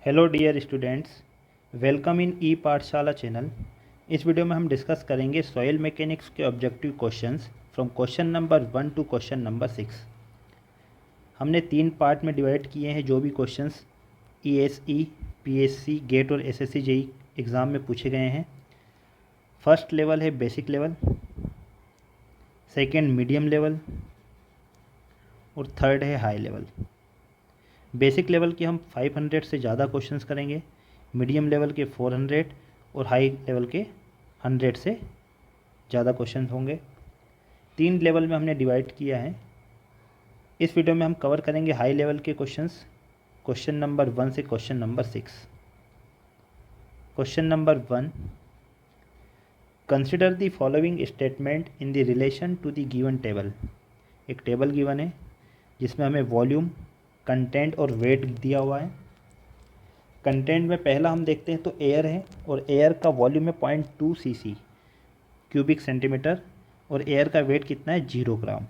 Hello dear students, welcome in e Pathshala channel. इस video में हम डिस्कस करेंगे सॉइल मैकेनिक्स के objective questions from question number 1 to question number 6। हमने 3 part में डिवाइड किए हैं जो भी क्वेश्चंस ईएसई, पीएससी, गेट और एसएससी जेई एग्ज़ाम में पूछे गए हैं। फर्स्ट लेवल है basic level, second medium level और थर्ड है हाई लेवल। बेसिक लेवल के हम 500 से ज़्यादा क्वेश्चंस करेंगे, मीडियम लेवल के 400 और हाई लेवल के 100 से ज़्यादा क्वेश्चन होंगे। 3 लेवल में हमने डिवाइड किया है। इस वीडियो में हम कवर करेंगे हाई लेवल के क्वेश्चंस, क्वेश्चन नंबर 1 से question number 6। Question number 1, consider the following statement in the relation to the given table. एक टेबल गिवन है जिसमें हमें वॉल्यूम, कंटेंट और वेट दिया हुआ है। कंटेंट में पहला हम देखते हैं तो एयर है और एयर का वॉल्यूम है 0.2 cc क्यूबिक सेंटीमीटर और एयर का वेट कितना है 0 ग्राम।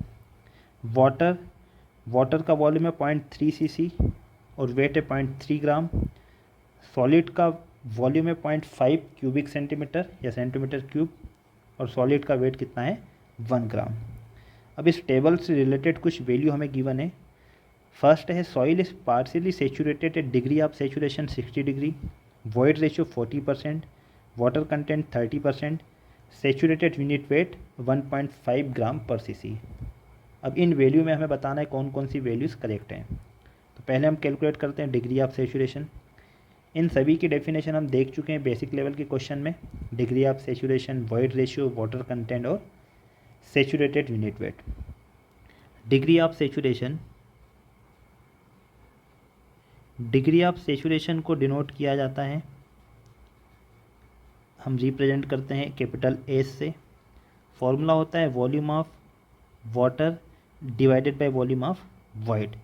वाटर का वॉल्यूम है 0.3 cc और वेट है 0.3 ग्राम। सॉलिड का वॉल्यूम है 0.5 क्यूबिक सेंटीमीटर या सेंटीमीटर क्यूब और सॉलिड का वेट कितना है 1 ग्राम। अब इस टेबल से रिलेटेड कुछ वैल्यू हमें गिवन है। फर्स्ट है soil is partially saturated at degree of saturation 60 degree, void ratio 40%, water content 30%, saturated unit weight 1.5 gram per CC. अब इन वैल्यू में हमें बताना है कौन कौन सी वैल्यूज़ करेक्ट हैं। तो पहले हम कैलकुलेट करते हैं डिग्री ऑफ सेचुरेशन। इन सभी की डेफिनेशन हम देख चुके हैं बेसिक लेवल के क्वेश्चन में। Degree of saturation, void ratio, water content और saturated unit weight. Degree of saturation को डिनोट किया जाता है, हम रिप्रेजेंट करते हैं कैपिटल एस से। फॉर्मूला होता है volume of water divided by volume of void.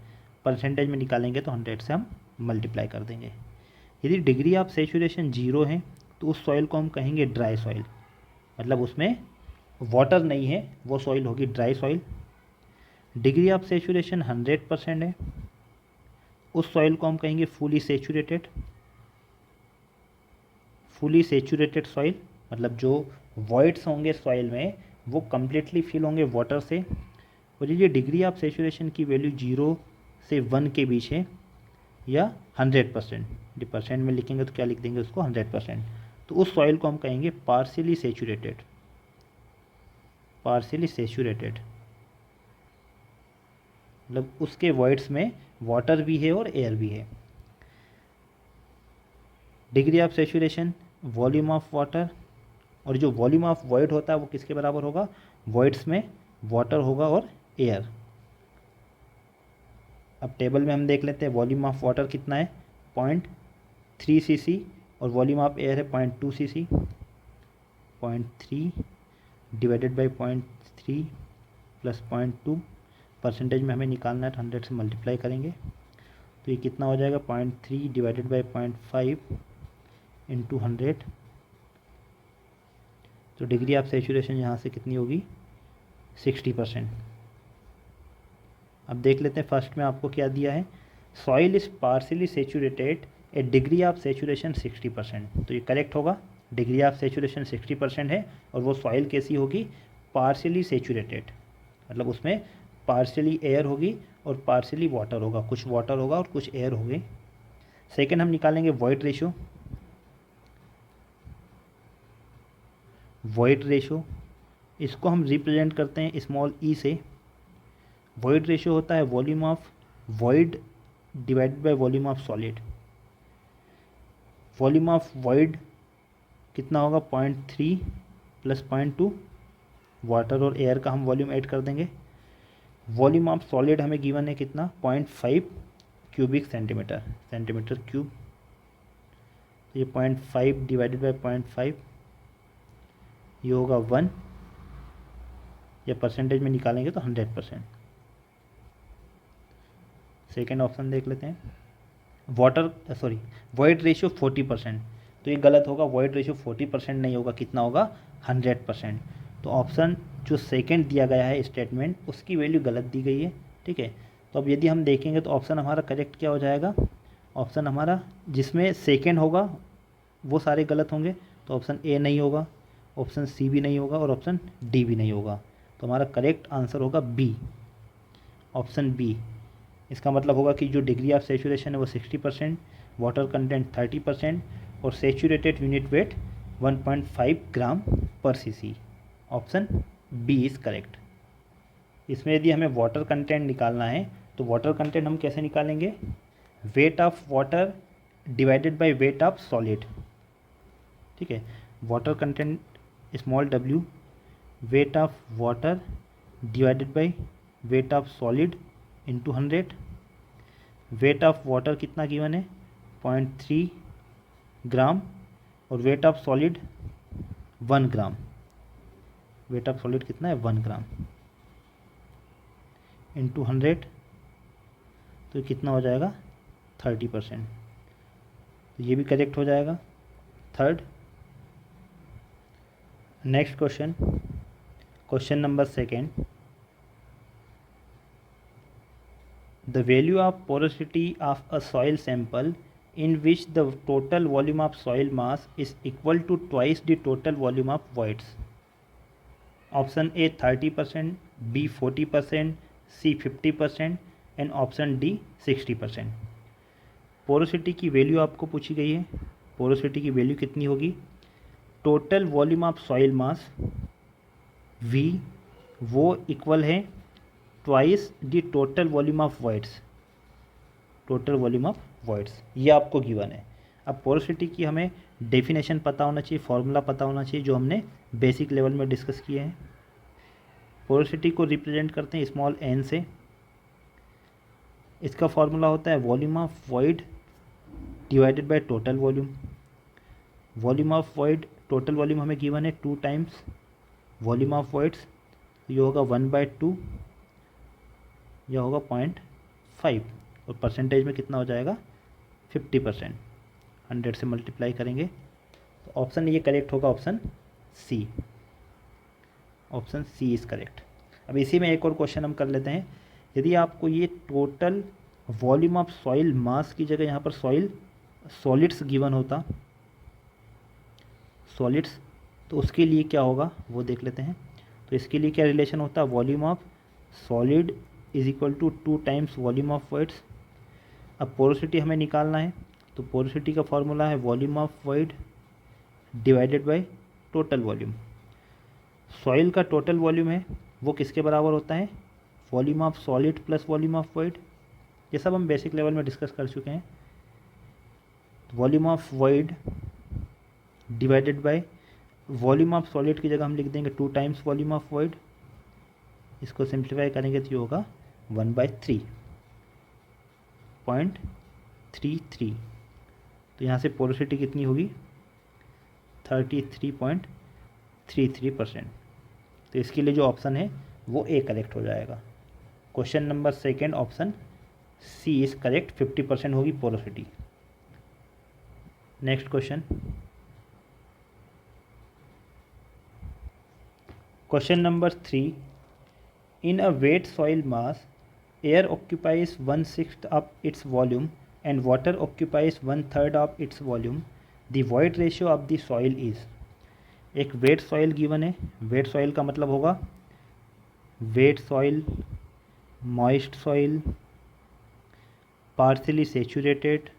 Percentage में निकालेंगे तो 100 से हम मल्टीप्लाई कर देंगे। यदि डिग्री ऑफ सेचुरेशन 0 है तो उस सॉइल को हम कहेंगे ड्राई सॉइल, मतलब उसमें वाटर नहीं है, वो सॉइल होगी dry soil. Degree of saturation 100% है, उस सॉइल को हम कहेंगे फुली सेचुरेटेड सॉइल, मतलब जो वॉइड्स होंगे सॉइल में वो कम्प्लीटली फिल होंगे वाटर से। और ये डिग्री ऑफ सेचुरेशन की वैल्यू 0 से 1 के बीच है या 100%। जो परसेंट में लिखेंगे तो क्या लिख देंगे उसको 100%। तो उस सॉइल को हम कहेंगे पार्शियली सेचुरेटेड, मतलब उसके वॉइड्स में वाटर भी है और एयर भी है। Degree of saturation, volume of water, और जो वॉल्यूम ऑफ वॉइड होता है वो किसके बराबर होगा, वॉइड्स में वाटर होगा और एयर। अब टेबल में हम देख लेते हैं वॉल्यूम ऑफ वाटर कितना है 0.3 cc और वॉल्यूम ऑफ एयर है 0.2 cc। 0.3 divided by 0.3 plus 0.2, percentage में हमें निकालना है तो 100 से मल्टीप्लाई करेंगे तो ये कितना हो जाएगा 0.3 डिवाइडेड बाई 0.5 इंटू 100। तो डिग्री ऑफ सेचुरेशन यहाँ से कितनी होगी 60%। अब देख लेते हैं फर्स्ट में आपको क्या दिया है, soil is partially saturated A degree of saturation 60%। तो ये करेक्ट होगा, डिग्री ऑफ सेचुरेशन 60% है और वो सॉइल कैसी होगी पार्शियली सेचुरेटेड, मतलब उसमें पार्शियली एयर होगी और पार्शियली वाटर होगा, कुछ वाटर होगा और कुछ एयर होगी। सेकेंड हम निकालेंगे वॉइड रेशो, इसको हम रिप्रेजेंट करते हैं स्मॉल ई से। वॉइड रेशियो होता है volume of void divided by volume of solid. Volume of void कितना होगा 0.3 प्लस 0.2, वाटर और एयर का हम वॉल्यूम ऐड कर देंगे। वॉल्यूम ऑफ सॉलिड हमें गिवन है कितना 0.5 क्यूबिक सेंटीमीटर क्यूब। तो ये 0.5 डिवाइडेड बाय 0.5 ये होगा 1, या परसेंटेज में निकालेंगे तो 100%। सेकेंड ऑप्शन देख लेते हैं, वॉइड रेशियो 40%। तो ये गलत होगा, वॉइड रेशियो 40% नहीं होगा, कितना होगा 100%। तो ऑप्शन जो सेकेंड दिया गया है स्टेटमेंट उसकी वैल्यू गलत दी गई है, ठीक है। तो अब यदि हम देखेंगे तो ऑप्शन हमारा करेक्ट क्या हो जाएगा, ऑप्शन हमारा जिसमें सेकेंड होगा वो सारे गलत होंगे, तो ऑप्शन ए नहीं होगा, ऑप्शन सी भी नहीं होगा और ऑप्शन डी भी नहीं होगा। तो हमारा करेक्ट आंसर होगा बी, ऑप्शन बी। इसका मतलब होगा कि जो डिग्री ऑफ सेचुरेशन है वो 60%, वाटर कंटेंट 30% और saturated unit weight 1.5 gram per CC. Option B is correct. इसमें यदि हमें वाटर कंटेंट निकालना है तो वाटर कंटेंट हम कैसे निकालेंगे, weight of water divided by weight of solid. ठीक है, water content small w, weight of water divided by weight of solid into 100। Weight of water कितना गिवन है 0.3 ग्राम और weight of solid 1 gram. Weight of solid कितना है 1 gram into 100, तो कितना हो जाएगा 30%। तो ये भी करेक्ट हो जाएगा, third. Next question, question number second, the value of porosity of a soil sample in which the total volume of soil mass is equal to twice the total volume of voids. Option A 30%, B 40%, C 50% and option D 60%। Porosity की value आपको पूछी गई है। Porosity की value कितनी होगी, total volume of soil mass V वो equal है twice the total volume of voids. Total volume of voids ये आपको गिवन है। अब पोरोसिटी की हमें डेफिनेशन पता होना चाहिए, फॉर्मूला पता होना चाहिए जो हमने बेसिक लेवल में डिस्कस किए हैं। पोरोसिटी को रिप्रेजेंट करते हैं स्मॉल n से। इसका फॉर्मूला होता है volume of void divided by total volume. Volume of void, total volume हमें गिवन है 2 टाइम्स वॉल्यूम ऑफ वॉइड्स, ये होगा 1/2, यह होगा 0.5 और परसेंटेज में कितना हो जाएगा 50%। 100 से मल्टीप्लाई करेंगे तो ऑप्शन ये करेक्ट होगा, option C. Option C is correct. अब इसी में एक और क्वेश्चन हम कर लेते हैं। यदि आपको ये टोटल वॉल्यूम ऑफ सॉइल मास की जगह यहाँ पर सॉलिड्स गिवन होता, सॉलिड्स, तो उसके लिए क्या होगा वो देख लेते हैं। तो इसके लिए क्या रिलेशन होता है, volume of solid is equal to 2 times volume of voids. अब पोरोसिटी हमें निकालना है तो पोरोसिटी का फॉर्मूला है volume of void divided by total volume. Soil का टोटल वॉल्यूम है वो किसके बराबर होता है, volume of solid plus volume of void. ये सब हम बेसिक लेवल में डिस्कस कर चुके हैं। Volume of void divided by volume of solid की जगह हम लिख देंगे 2 टाइम्स वॉल्यूम ऑफ वॉइड। इसको सिंप्लीफाई करेंगे तो ये होगा 1/3.33। तो यहाँ से पोरोसिटी कितनी होगी 33.33%। तो इसके लिए जो ऑप्शन है वो ए करेक्ट हो जाएगा। Question number second option C is correct, 50% होगी porosity. Next question, question number 3, in a wet soil mass air occupies 1/6 of its volume and water occupies 1/3 of its volume. The void ratio of the soil is। एक wait soil given है। Wait soil का मतलब होगा wait soil, moist soil, partially saturated.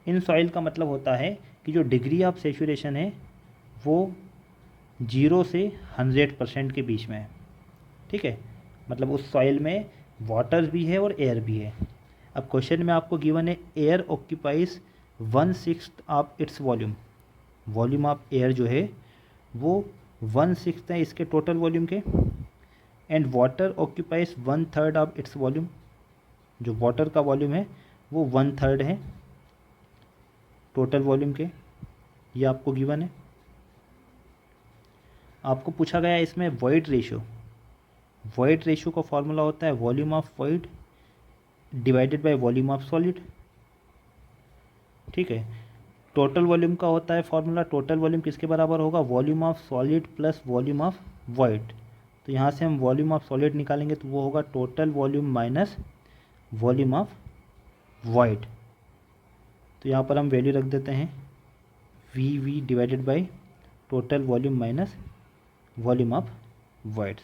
In soil का मतलब होता है कि जो डिग्री ऑफ सेचुरेशन है वो 0 से 100% के बीच में है। ठीक है, मतलब उस सॉइल में वाटर भी है और एयर भी है। अब क्वेश्चन में आपको गिवन है air occupies 1/6 of its volume. Volume of air जो है वो 1/6 है इसके टोटल वॉल्यूम के, and water occupies 1/3 of its volume. जो वाटर का वॉल्यूम है वो 1/3 है टोटल वॉल्यूम के। ये आपको गिवन है। आपको पूछा गया इसमें वॉइड रेशियो। वॉइड रेशियो का फॉर्मूला होता है volume of void divided by volume of solid. ठीक है, टोटल वॉल्यूम का होता है फॉर्मूला, टोटल वॉल्यूम किसके बराबर होगा, volume of solid plus volume of void. तो यहाँ से हम वॉल्यूम ऑफ सॉलिड निकालेंगे तो वो होगा total volume minus volume of void. तो यहाँ पर हम वैल्यू रख देते हैं V divided by total volume minus volume of voids.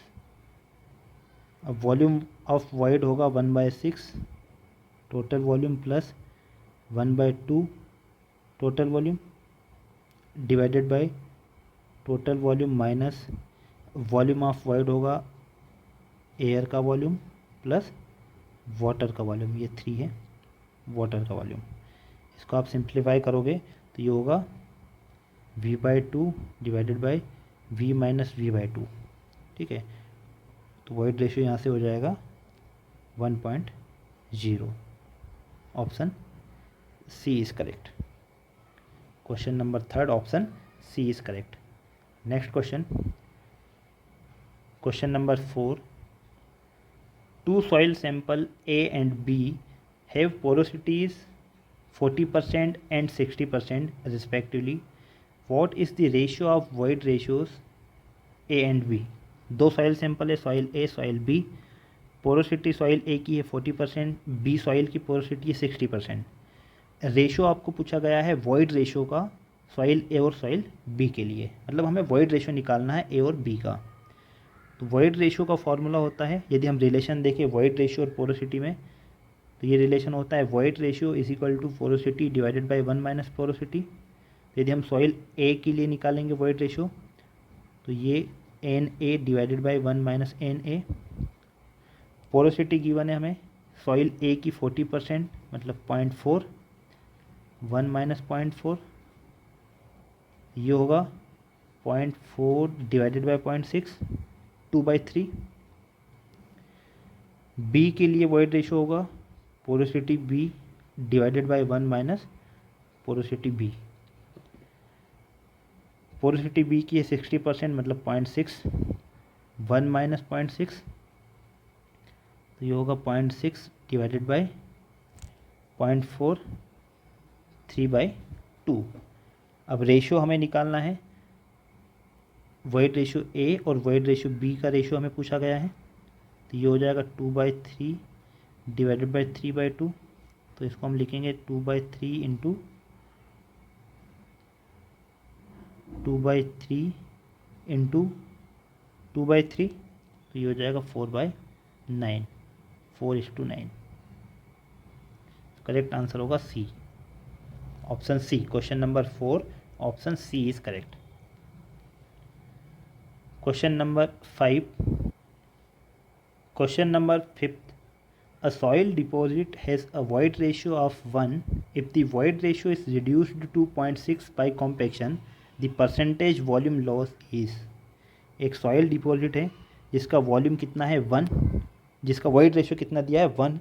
अब वॉल्यूम ऑफ वॉइड होगा 1/6 total volume plus 1/2 total volume divided by total volume minus volume of void होगा एयर का वॉल्यूम प्लस वाटर का वॉल्यूम, ये 3 है वाटर का volume. इसको आप सिंप्लीफाई करोगे तो ये होगा v/2 divided by v minus v/2। ठीक है, तो वॉइड रेशियो यहाँ से हो जाएगा 1.0। Option C is correct. Question number 3 option C is correct. Next question, question number 4, two soil sample A and B have porosities 40% and 60% respectively. What is the ratio of void ratios A and B? दो soil sample है, soil A soil B। Porosity soil A की है 40%, B soil की porosity है 60%। Ratio आपको पूछा गया है वॉइड रेशो का सॉइल A और सॉइल B के लिए, मतलब हमें वॉइड रेशो निकालना है A और B का। तो वॉइड रेशियो का फॉर्मूला होता है, यदि हम रिलेशन देखें वॉइड रेशियो और पोरोसिटी में, तो ये रिलेशन होता है void ratio is equal to porosity divided by 1 minus porosity. यदि हम सॉइल ए के लिए निकालेंगे वॉइड रेशियो तो ये N A divided by 1 minus N A. Porosity given है हमें सॉइल ए की 40% मतलब 0.4, 1 माइनस 0.4 ये होगा 0.4 डिवाइडेड बाय 0.6 2/3। बी के लिए वॉइड रेशियो होगा porosity B divided by 1 minus porosity B. Porosity B की है 60% मतलब 0.6, 1 माइनस 0.6 तो ये होगा 0.6 डिवाइडेड बाय 0.4 3/2। अब रेशियो हमें निकालना है, वॉइड रेशियो ए और वॉइड रेशियो बी का रेशियो हमें पूछा गया है, तो ये हो जाएगा 2/3 डिवाइडेड बाय 3/2। तो इसको हम लिखेंगे 2/3 इंटू 2/3 इंटू 2/3, तो ये हो जाएगा 4/9, 4:9। करेक्ट आंसर होगा C, option C. Question number 4 option C is correct. Question number 5. Question number 5th. A soil deposit has a void ratio of 1. If the void ratio is reduced to 0.6 by compaction, the percentage volume loss is. एक soil deposit है जिसका volume कितना है 1, जिसका void ratio कितना दिया है 1।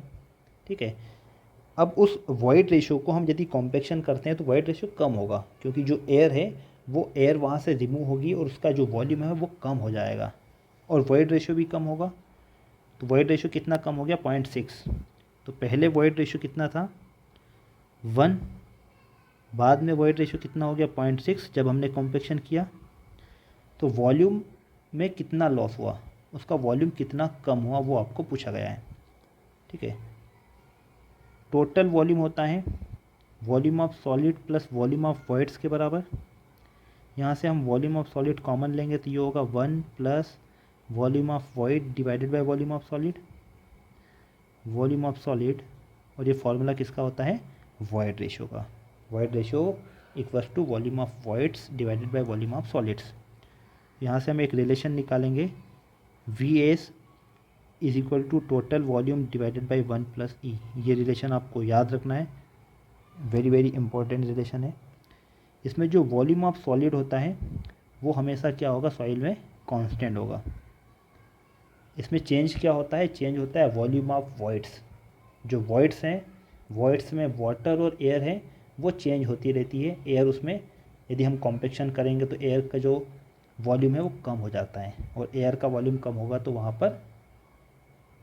ठीक है, अब उस वॉइड रेशियो को हम यदि कॉम्पैक्शन करते हैं तो वॉइड रेशियो कम होगा, क्योंकि जो एयर है वो एयर वहाँ से रिमूव होगी और उसका जो वॉल्यूम है वो कम हो जाएगा और वॉइड रेशियो भी कम होगा। तो वॉइड रेशियो कितना कम हो गया 0.6। तो पहले वॉइड रेशियो कितना था 1, बाद में वॉइड रेशियो कितना हो गया 0.6 जब हमने कॉम्पैक्शन किया। तो वॉल्यूम में कितना लॉस हुआ, उसका वॉल्यूम कितना कम हुआ वो आपको पूछा गया है। ठीक है, टोटल वॉल्यूम होता है volume of solid plus volume of voids के बराबर। यहाँ से हम वॉल्यूम ऑफ सॉलिड कॉमन लेंगे तो ये होगा 1 plus volume of void divided by volume of solid, volume of solid. और ये फॉर्मूला किसका होता है वॉइड रेशियो का। Void ratio equals to volume of voids divided by volume of solids. यहाँ से हम एक रिलेशन निकालेंगे V S is equal to total volume divided by 1 plus e. ये रिलेशन आपको याद रखना है, वेरी वेरी इंपॉर्टेंट रिलेशन है। इसमें जो वॉल्यूम ऑफ सॉलिड होता है वो हमेशा क्या होगा सॉइल में कांस्टेंट होगा। इसमें चेंज क्या होता है, चेंज होता है वॉल्यूम ऑफ वॉइड्स। जो वॉइड्स हैं, वॉइड्स में वाटर और एयर है वो चेंज होती रहती है। एयर उसमें यदि हम कॉम्पैक्शन करेंगे तो एयर का जो वॉल्यूम है वो कम हो जाता है और एयर का वॉल्यूम कम होगा तो वहाँ पर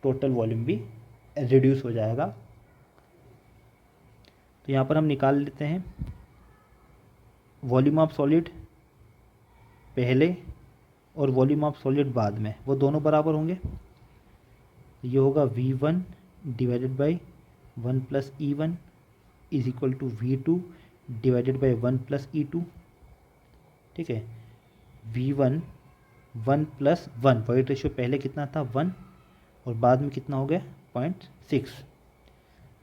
टोटल वॉल्यूम भी रिड्यूस हो जाएगा। तो यहाँ पर हम निकाल लेते हैं वॉल्यूम ऑफ सॉलिड पहले और वॉल्यूम ऑफ सॉलिड बाद में, वो दोनों बराबर होंगे। ये होगा V1 divided by 1 plus E1 is equal to V2 divided by 1 plus E2। ठीक है, V1 1 प्लस 1, वॉइड रेशियो पहले कितना था 1 और बाद में कितना हो गया 0.6।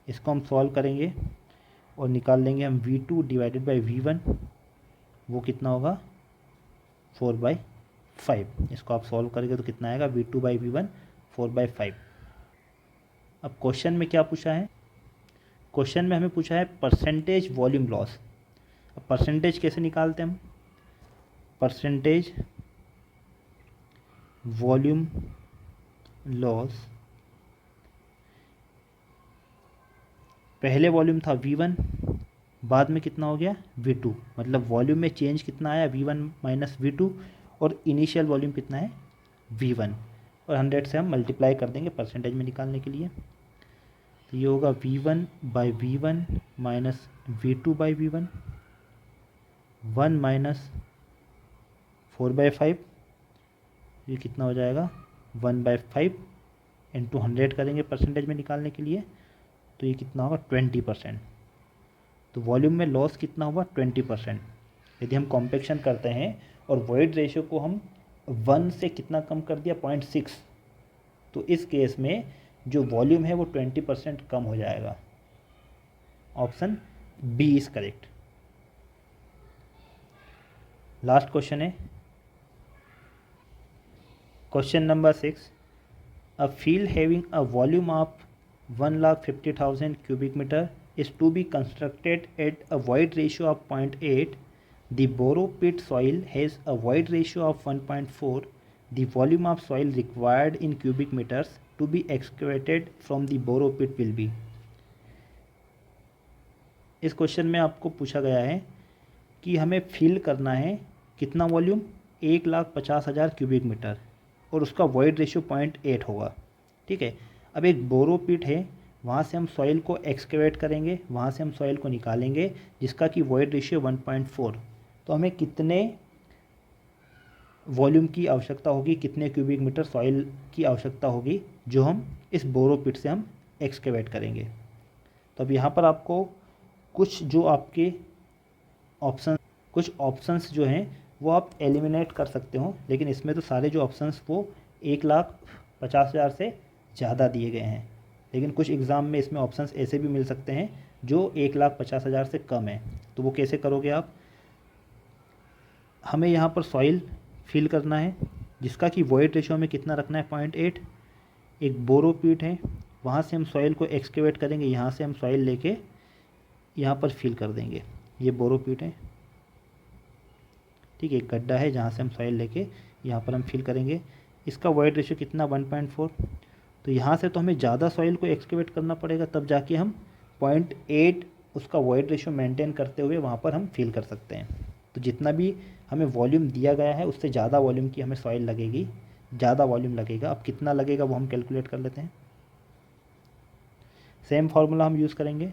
इसको हम सॉल्व करेंगे और निकाल लेंगे हम V2 डिवाइडेड बाई V1, वो कितना होगा 4/5। इसको आप सॉल्व करेंगे तो कितना आएगा V2 बाई V1 4/5। अब क्वेश्चन में क्या पूछा है, क्वेश्चन में हमें पूछा है परसेंटेज वॉल्यूम लॉस। अब परसेंटेज कैसे निकालते हैं हम, परसेंटेज वॉल्यूम लॉस, पहले वॉल्यूम था V1, बाद में कितना हो गया V2, मतलब वॉल्यूम में चेंज कितना आया V1 माइनस V2, और इनिशियल वॉल्यूम कितना है V1, और 100 से हम मल्टीप्लाई कर देंगे परसेंटेज में निकालने के लिए। तो ये होगा V1 by V1 minus V2 by V1, 1 minus 4/5, ये कितना हो जाएगा 1/5 इंटू 100 करेंगे परसेंटेज में निकालने के लिए, तो ये कितना होगा 20%। तो वॉल्यूम में लॉस कितना हुआ 20%। यदि हम कॉम्पेक्शन करते हैं और वॉइड रेशियो को हम 1 से कितना कम कर दिया 0.6, तो इस केस में जो वॉल्यूम है वो 20% कम हो जाएगा। Option B is correct. Last question है question number 6। A field having a volume of 1,50,000 cubic meter is to be constructed at a void ratio of 0.8. The borrow pit soil has a void ratio of 1.4. The volume of soil required in cubic meters to be excavated from the borrow pit will be। इस question में आपको पूछा गया है कि हमें fill करना है कितना वॉल्यूम 1,50,000 क्यूबिक मीटर, और उसका वॉइड रेशियो 0.8 होगा। ठीक है, अब एक बोरो पिट है, वहाँ से हम सॉइल को एक्सकेवेट करेंगे, वहाँ से हम सॉइल को निकालेंगे जिसका कि वॉइड रेशियो 1.4। तो हमें कितने वॉल्यूम की आवश्यकता होगी, कितने क्यूबिक मीटर सॉइल की आवश्यकता होगी जो हम इस बोरो पिट से हम एक्सकेवेट करेंगे। तो अब यहाँ पर आपको कुछ जो आपके कुछ ऑप्शंस जो हैं वो आप एलिमिनेट कर सकते हो, लेकिन इसमें तो सारे जो ऑप्शंस वो 1,50,000 से ज़्यादा दिए गए हैं। लेकिन कुछ एग्ज़ाम में इसमें ऑप्शंस ऐसे भी मिल सकते हैं जो 1,50,000 से कम है। तो वो कैसे करोगे आप, हमें यहाँ पर सॉइल फिल करना है जिसका कि वॉइड रेशियो में कितना रखना है 0.8। एक बोरो पीट है, वहाँ से हम सॉइल को एक्सकेवेट करेंगे, यहाँ से हम सॉइल लेके यहाँ पर फिल कर देंगे। ये बोरो पीट है, ठीक है, एक गड्ढा है जहाँ से हम सॉइल लेके यहाँ पर हम फिल करेंगे। इसका वॉइड रेशियो कितना 1.4। तो यहाँ से तो हमें ज़्यादा सॉइल को एक्सकेवेट करना पड़ेगा, तब जाके हम 0.8 उसका वॉइड रेशियो मेंटेन करते हुए वहाँ पर हम फिल कर सकते हैं। तो जितना भी हमें वॉल्यूम दिया गया है उससे ज़्यादा वॉल्यूम की हमें सॉइल लगेगी, ज़्यादा वॉल्यूम लगेगा। अब कितना लगेगा वो हम कैलकुलेट कर लेते हैं। सेम फार्मूला हम यूज़ करेंगे,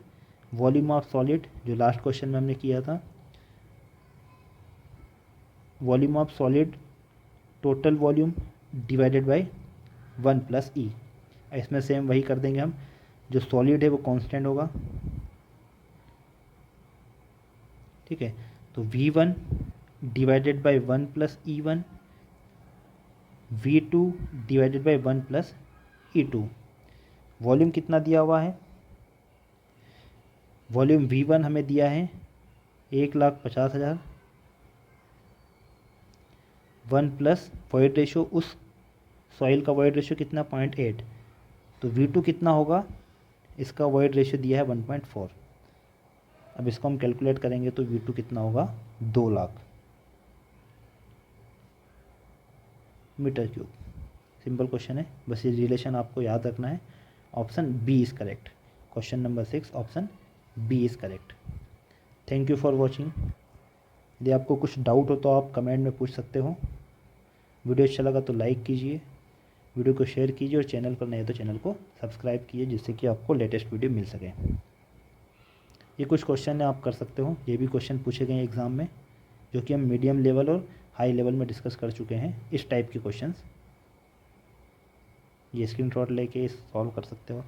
वॉल्यूम ऑफ सॉलिड जो लास्ट क्वेश्चन में हमने किया था, volume of solid total volume divided by 1 plus e. इसमें सेम वही कर देंगे हम, जो सॉलिड है वो कांस्टेंट होगा। ठीक है, तो V1 divided by 1 plus E1, V2 divided by 1 plus E2। Volume कितना दिया हुआ है, वॉल्यूम V1 हमें दिया है 1,50,000, 1 प्लस वॉइड रेशियो, उस सॉइल का वॉइड रेशियो कितना 0.8। तो V2 कितना होगा, इसका वॉइड रेशियो दिया है 1.4। अब इसको हम कैलकुलेट करेंगे तो V2 कितना होगा 2 lakh metre cube. Simple question है, बस ये रिलेशन आपको याद रखना है। Option B is correct. Question number 6 option B is correct. Thank you for watching. यदि आपको कुछ डाउट हो तो आप कमेंट में पूछ सकते हो। वीडियो अच्छा लगा तो लाइक कीजिए, वीडियो को शेयर कीजिए, और चैनल पर नए तो चैनल को सब्सक्राइब कीजिए जिससे कि आपको लेटेस्ट वीडियो मिल सके। ये कुछ क्वेश्चन आप कर सकते हो, ये भी क्वेश्चन पूछे गए एग्ज़ाम में, जो कि हम मीडियम लेवल और हाई लेवल में डिस्कस कर चुके हैं इस टाइप के क्वेश्चंस। ये स्क्रीनशॉट लेके सॉल्व कर सकते हो।